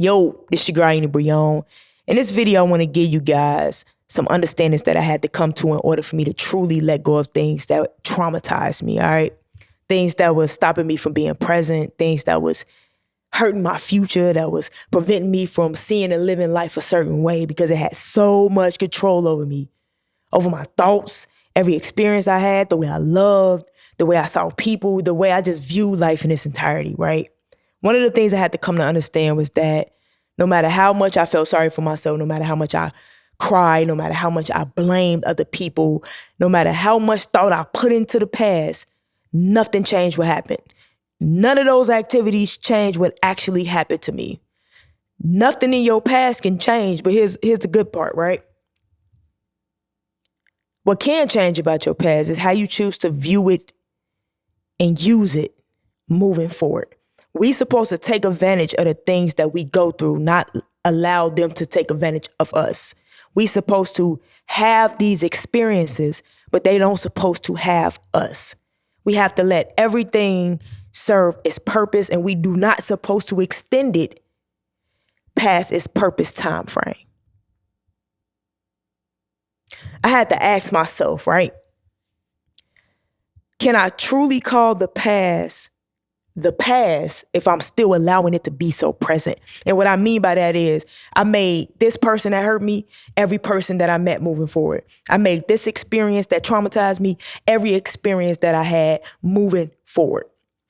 Yo, this your girl, Brion. In this video, I want to give you guys some understandings that I had to come to in order for me to truly let go of things that traumatized me, all right? Things that was stopping me from being present, things that was hurting my future, that was preventing me from seeing and living life a certain way because it had so much control over me, over my thoughts, every experience I had, the way I loved, the way I saw people, the way I just viewed life in its entirety, right? One of the things I had to come to understand was that no matter how much I felt sorry for myself, no matter how much I cried, no matter how much I blamed other people, no matter how much thought I put into the past, nothing changed what happened. None of those activities changed what actually happened to me. Nothing in your past can change, but here's the good part, right? What can change about your past is how you choose to view it and use it moving forward. We supposed to take advantage of the things that we go through, not allow them to take advantage of us. We supposed to have these experiences, but they don't supposed to have us. We have to let everything serve its purpose, and we do not supposed to extend it past its purpose time frame. I had to ask myself, right? Can I truly call the past if I'm still allowing it to be so present? And what I mean by that is I made this person that hurt me every person that I met moving forward. I made this experience that traumatized me every experience that I had moving forward.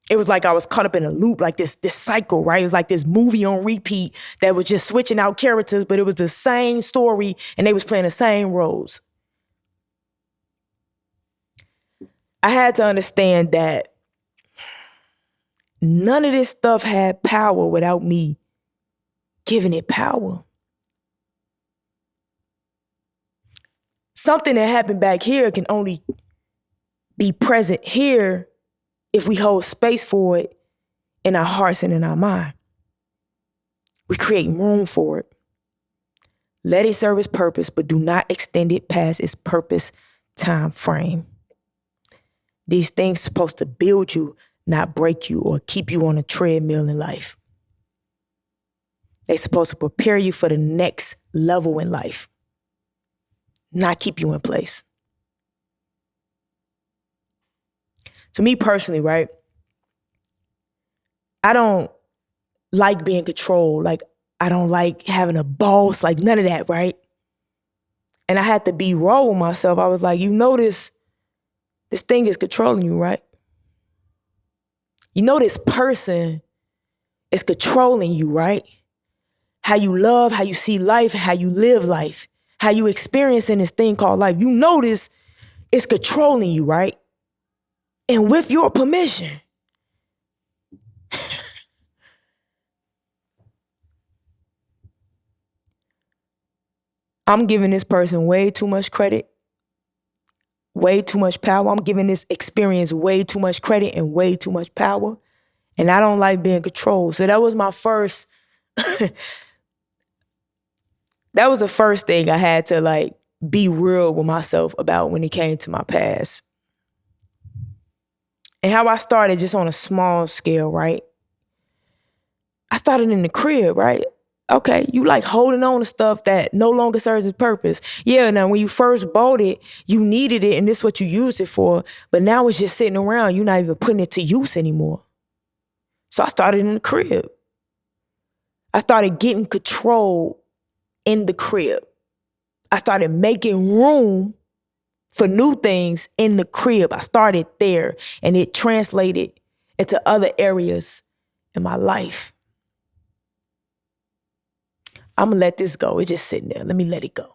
It was like I was caught up in a loop, like this cycle, right? It was like this movie on repeat that was just switching out characters, but it was the same story and they was playing the same roles. I had to understand that none of this stuff had power without me giving it power. Something that happened back here can only be present here if we hold space for it in our hearts and in our mind. We create room for it. Let it serve its purpose, but do not extend it past its purpose time frame. These things are supposed to build you, not break you or keep you on a treadmill in life. They're supposed to prepare you for the next level in life, not keep you in place. To me personally, right, I don't like being controlled. Like, I don't like having a boss, like none of that, right? And I had to be raw with myself. I was like, you know this thing is controlling you, right? You know this person is controlling you, right? How you love, how you see life, how you live life, how you experiencing this thing called life. You know this is controlling you, right? And with your permission. I'm giving this person way too much credit, way too much power. I'm giving this experience way too much credit and way too much power. And I don't like being controlled. So that was my first, that was the first thing I had to like be real with myself about when it came to my past. And how I started just on a small scale, right? I started in the crib, right? Okay, you like holding on to stuff that no longer serves its purpose. Yeah, now when you first bought it, you needed it and this is what you used it for, but now it's just sitting around. You're not even putting it to use anymore. So I started in the crib. I started getting control in the crib. I started making room for new things in the crib. I started there and it translated into other areas in my life. I'm gonna let this go. It's just sitting there. Let me let it go.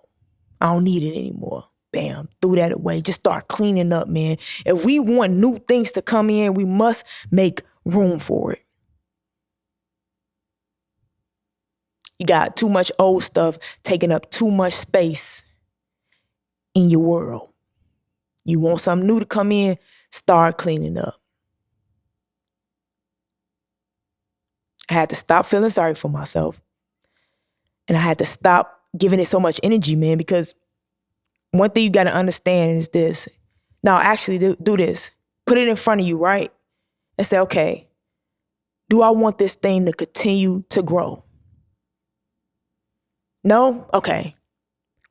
I don't need it anymore. Bam, threw that away. Just start cleaning up, man. If we want new things to come in, we must make room for it. You got too much old stuff taking up too much space in your world. You want something new to come in, start cleaning up. I had to stop feeling sorry for myself. And I had to stop giving it so much energy, man, because one thing you got to understand is this. Now, actually, do this. Put it in front of you, right? And say, okay, do I want this thing to continue to grow? No? Okay.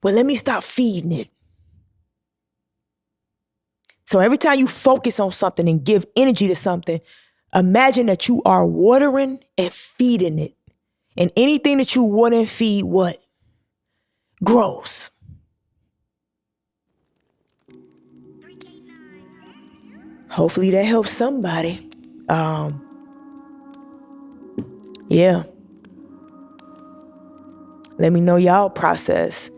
Well, let me stop feeding it. So every time you focus on something and give energy to something, imagine that you are watering and feeding it. And anything that you water and feed, what? Grows. Hopefully that helps somebody. Yeah. Let me know y'all process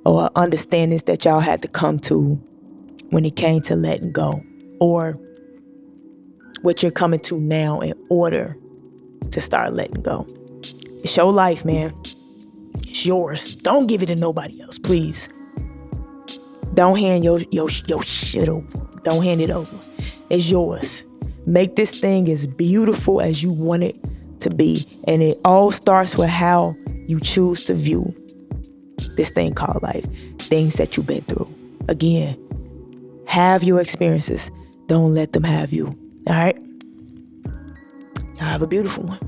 or understandings that y'all had to come to when it came to letting go, or what you're coming to now in order to start letting go. It's your life, man. It's yours. Don't give it to nobody else, please. Don't hand your shit over. Don't hand it over. It's yours. Make this thing as beautiful as you want it to be. And it all starts with how you choose to view this thing called life. Things that you've been through. Again, have your experiences. Don't let them have you. All right? Y'all have a beautiful one.